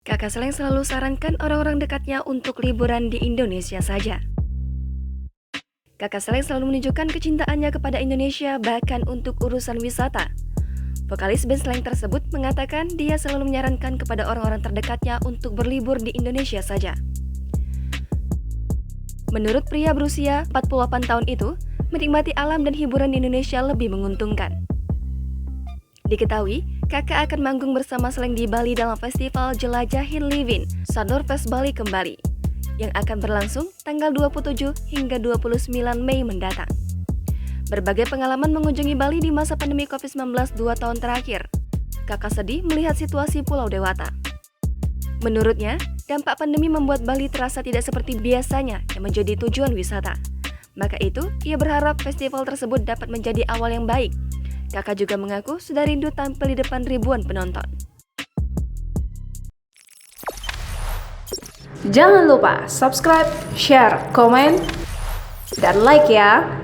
Kakak Seleng selalu sarankan orang-orang dekatnya untuk liburan di Indonesia saja. Kakak Seleng selalu menunjukkan kecintaannya kepada Indonesia bahkan untuk urusan wisata. Vokalis band Slank tersebut mengatakan dia selalu menyarankan kepada orang-orang terdekatnya untuk berlibur di Indonesia saja. Menurut pria berusia 48 tahun itu, menikmati alam dan hiburan di Indonesia lebih menguntungkan. Diketahui, kakak akan manggung bersama Slank di Bali dalam festival Jelajahin Livin Sador Fest Bali Kembali yang akan berlangsung tanggal 27 hingga 29 Mei mendatang. Berbagai pengalaman mengunjungi Bali di masa pandemi COVID-19 2 tahun terakhir. Kakak sedih melihat situasi Pulau Dewata. Menurutnya, dampak pandemi membuat Bali terasa tidak seperti biasanya yang menjadi tujuan wisata. Maka itu, ia berharap festival tersebut dapat menjadi awal yang baik. Kakak juga mengaku sudah rindu tampil di depan ribuan penonton. Jangan lupa subscribe, share, komen, dan like ya!